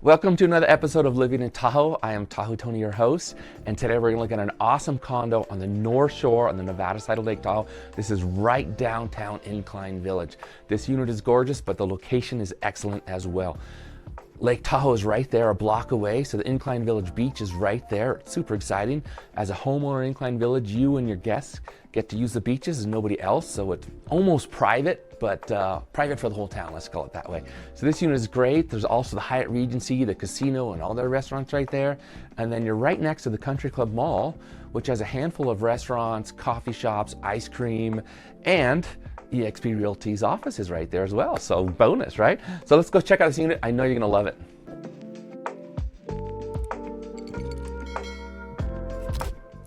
Welcome to another episode of Living in Tahoe. I am Tahoe Tony, your host, and today we're going to look at an awesome condo on the North Shore on the Nevada side of Lake Tahoe. This is right downtown Incline Village. This unit is gorgeous, but the location is excellent as well. Lake Tahoe is right there, a block away, so the Incline Village beach is right there. It's super exciting. As a homeowner in Incline Village, you and your guests get to use the beaches and nobody else, so it's almost private, but private for the whole town, let's call it that way. So this unit is great. There's also the Hyatt Regency, the casino, and all their restaurants right there. And then you're right next to the Country Club Mall, which has a handful of restaurants, coffee shops, ice cream, and eXp Realty's office is right there as well. So bonus, right? So let's go check out this unit. I know you're gonna love it.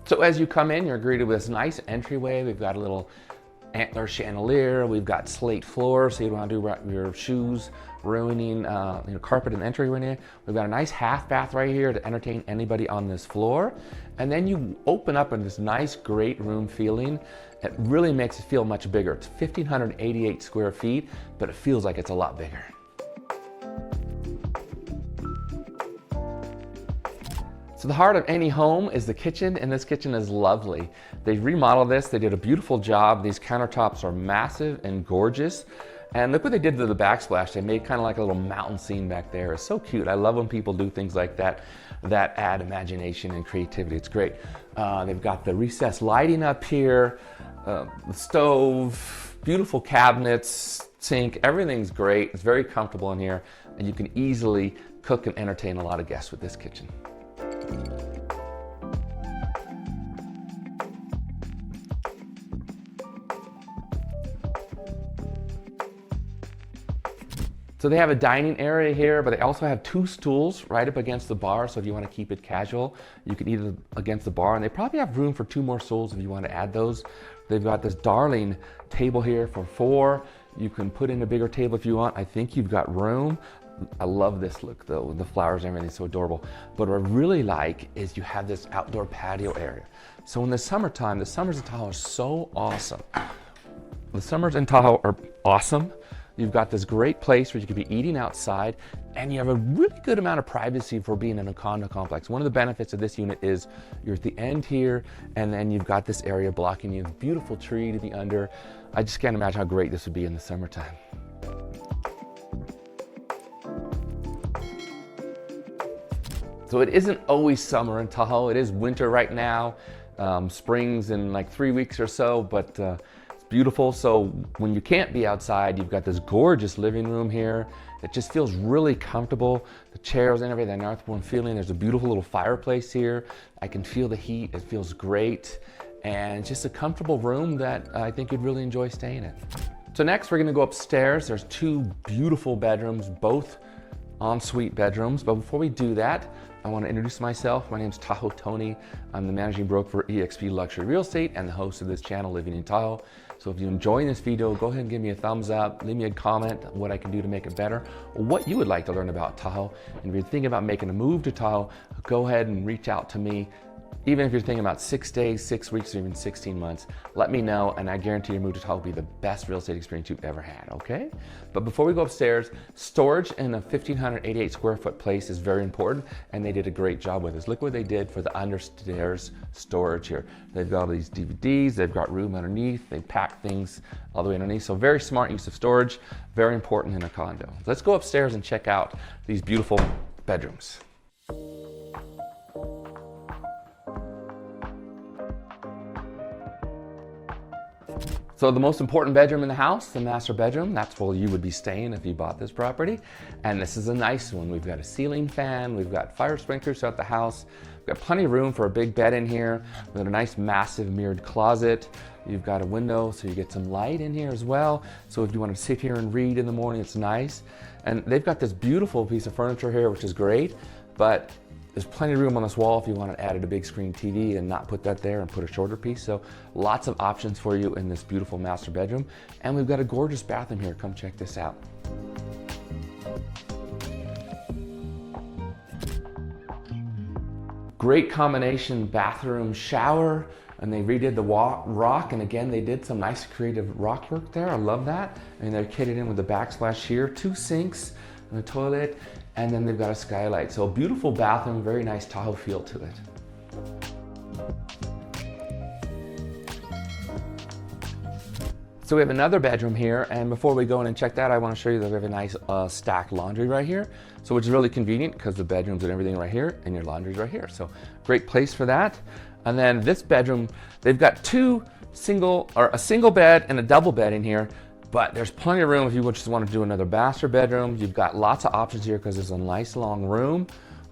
So as you come in, you're greeted with this nice entryway. We've got a little antler chandelier. We've got slate floors, so you don't want to do your shoes ruining carpet and entryway in here. We've got a nice half bath right here to entertain anybody on this floor. And then you open up in this nice, great room feeling. It really makes it feel much bigger. It's 1,588 square feet, but it feels like it's a lot bigger. So the heart of any home is the kitchen, and this kitchen is lovely. They remodeled this, they did a beautiful job. These countertops are massive and gorgeous. And look what they did to the backsplash. They made kind of like a little mountain scene back there. It's so cute. I love when people do things like that add imagination and creativity. It's great. They've got the recessed lighting up here, the stove, beautiful cabinets, sink, everything's great. It's very comfortable in here, and you can easily cook and entertain a lot of guests with this kitchen. So they have a dining area here, but they also have two stools right up against the bar. So if you want to keep it casual, you can eat it against the bar. And they probably have room for 2 more stools if you want to add those. They've got this darling table here for 4. You can put in a bigger table if you want. I think you've got room. I love this look though, the flowers and everything's so adorable. But what I really like is you have this outdoor patio area. So in the summertime, the summers in Tahoe are so awesome. The summers in Tahoe are awesome. You've got this great place where you could be eating outside, and you have a really good amount of privacy for being in a condo complex. One of the benefits of this unit is you're at the end here, and then you've got this area blocking you, beautiful tree to be under. I just can't imagine how great this would be in the summertime. So it isn't always summer in Tahoe. It is winter right now. Spring's in like 3 weeks or so, but it's beautiful. So when you can't be outside, you've got this gorgeous living room here. It just feels really comfortable. The chairs and everything, that earthworm feeling. There's a beautiful little fireplace here. I can feel the heat. It feels great. And it's just a comfortable room that I think you'd really enjoy staying in. So next we're gonna go upstairs. There's 2 beautiful bedrooms, both ensuite bedrooms. But before we do that, I want to introduce myself. My name is Tahoe Tony. I'm the managing broker for eXp Luxury Real Estate and the host of this channel, Living in Tahoe. So if you're enjoying this video, go ahead and give me a thumbs up, leave me a comment on what I can do to make it better, or what you would like to learn about Tahoe. And if you're thinking about making a move to Tahoe, go ahead and reach out to me. Even if you're thinking about 6 days, 6 weeks, or even 16 months, let me know, and I guarantee your move to Tahoe will be the best real estate experience you've ever had, okay? But before we go upstairs, storage in a 1,588 square foot place is very important, and they did a great job with this. Look what they did for the Understairs storage here. They've got all these DVDs, they've got room underneath, they pack things all the way underneath. So very smart use of storage, very important in a condo. Let's go upstairs and check out these beautiful bedrooms. So the most important bedroom in the house, the master bedroom, that's where you would be staying if you bought this property. And this is a nice one. We've got a ceiling fan, we've got fire sprinklers throughout the house. We've got plenty of room for a big bed in here. We've got a nice massive mirrored closet. You've got a window so you get some light in here as well. So if you want to sit here and read in the morning, it's nice. And they've got this beautiful piece of furniture here, which is great, but there's plenty of room on this wall if you want to add a big screen TV and not put that there and put a shorter piece. So lots of options for you in this beautiful master bedroom. And we've got a gorgeous bathroom here. Come check this out. Great combination bathroom shower, and they redid the rock, and again they did some nice creative rock work there. I love that. And they're kitted in with the backsplash here, 2 sinks and a toilet. and then they've got a skylight. So a beautiful bathroom, very nice Tahoe feel to it. So we have another bedroom here, and before we go in and check that, I want to show you that we have a nice stacked laundry right here. So which is really convenient because the bedrooms and everything right here, and your laundry's right here. So great place for that. And then this bedroom, they've got a single bed and a double bed in here, but there's plenty of room if you just want to do another master bedroom. You've got lots of options here because there's a nice long room,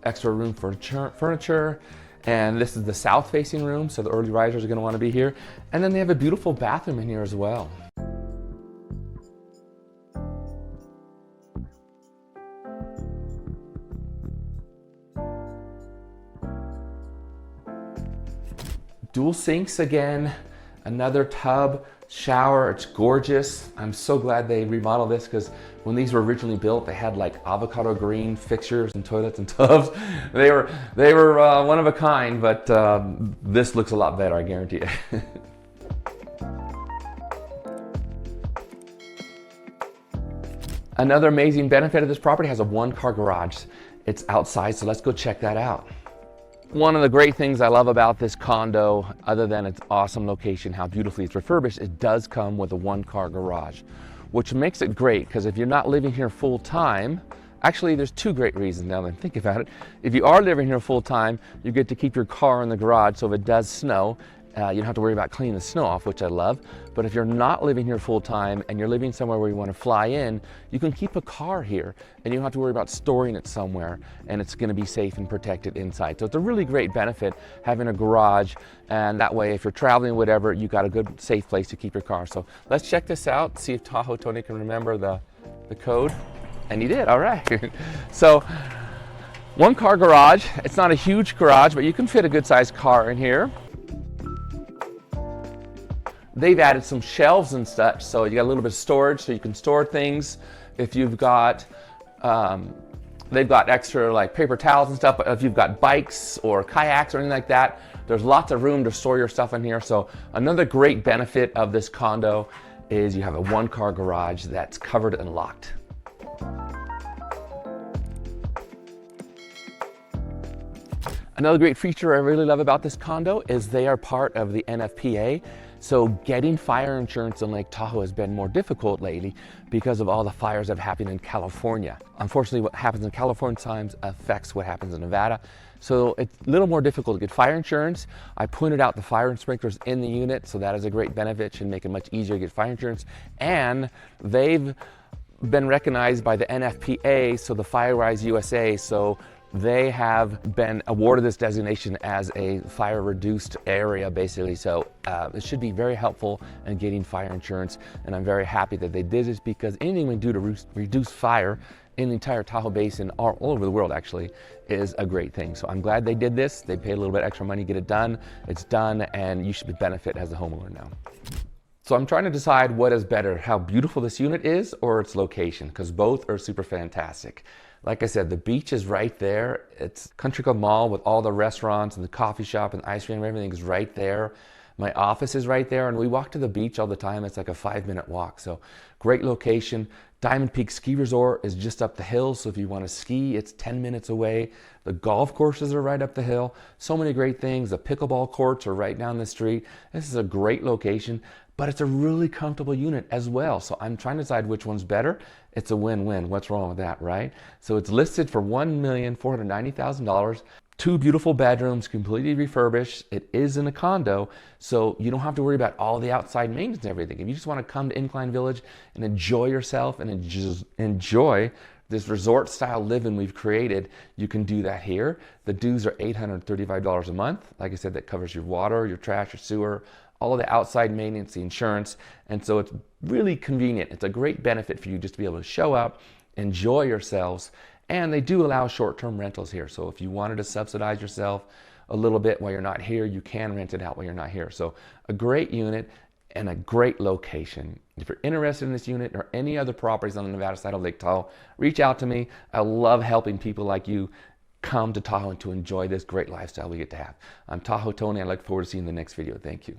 extra room for furniture. And this is the south facing room, so the early risers are going to want to be here. And then they have a beautiful bathroom in here as well. Dual sinks again, another tub, shower, it's gorgeous. I'm so glad they remodeled this because when these were originally built, they had like avocado green fixtures and toilets and tubs. They were one of a kind, but this looks a lot better, I guarantee you. Another amazing benefit of this property has a one-car garage. It's outside, so let's go check that out. One of the great things I love about this condo, other than its awesome location, how beautifully it's refurbished, it does come with a one-car garage, which makes it great because if you're not living here full-time, actually there's two great reasons now that I think about it. If you are living here full-time, you get to keep your car in the garage, so if it does snow, you don't have to worry about cleaning the snow off, which I love. But if you're not living here full-time and you're living somewhere where you want to fly in, you can keep a car here and you don't have to worry about storing it somewhere, and it's going to be safe and protected inside. So it's a really great benefit having a garage, and that way if you're traveling or whatever, you got a good safe place to keep your car. So let's check this out, see if Tahoe Tony can remember the code. And he did, all right. So one car garage, it's not a huge garage, but you can fit a good sized car in here. They've added some shelves and such, so you got a little bit of storage so you can store things. If you've got, they've got extra like paper towels and stuff, but if you've got bikes or kayaks or anything like that, there's lots of room to store your stuff in here. So another great benefit of this condo is you have a one-car garage that's covered and locked. Another great feature I really love about this condo is they are part of the NFPA. So getting fire insurance in Lake Tahoe has been more difficult lately because of all the fires that have happened in California. Unfortunately, what happens in California sometimes affects what happens in Nevada. So it's a little more difficult to get fire insurance. I pointed out the fire sprinklers in the unit, so that is a great benefit. Should make it much easier to get fire insurance. And they've been recognized by the NFPA, so the FireWise USA. So they have been awarded this designation as a fire reduced area, basically. So it should be very helpful in getting fire insurance. And I'm very happy that they did this because anything we do to reduce fire in the entire Tahoe Basin, all over the world actually, is a great thing. So I'm glad they did this. They paid a little bit extra money to get it done. It's done, and you should benefit as a homeowner now. So I'm trying to decide what is better, how beautiful this unit is or its location, because both are super fantastic. Like I said, the beach is right there. It's Country Club Mall with all the restaurants and the coffee shop and the ice cream and everything is right there. My office is right there, and we walk to the beach all the time. It's like a 5-minute walk, so great location. Diamond Peak Ski Resort is just up the hill, so if you want to ski, it's 10 minutes away. The golf courses are right up the hill. So many great things. The pickleball courts are right down the street. This is a great location, but it's a really comfortable unit as well. So I'm trying to decide which one's better. It's a win-win. What's wrong with that, right? So it's listed for $1,490,000. 2 beautiful bedrooms, completely refurbished. It is in a condo, so you don't have to worry about all the outside maintenance and everything. If you just want to come to Incline Village and enjoy yourself and just enjoy this resort style living we've created, you can do that here. The dues are $835 a month. Like I said, that covers your water, your trash, your sewer, all of the outside maintenance, the insurance, and so it's really convenient. It's a great benefit for you just to be able to show up, enjoy yourselves, and they do allow short-term rentals here. So if you wanted to subsidize yourself a little bit while you're not here, you can rent it out while you're not here. So a great unit and a great location. If you're interested in this unit or any other properties on the Nevada side of Lake Tahoe, reach out to me. I love helping people like you come to Tahoe and to enjoy this great lifestyle we get to have. I'm Tahoe Tony. I look forward to seeing you in the next video. Thank you.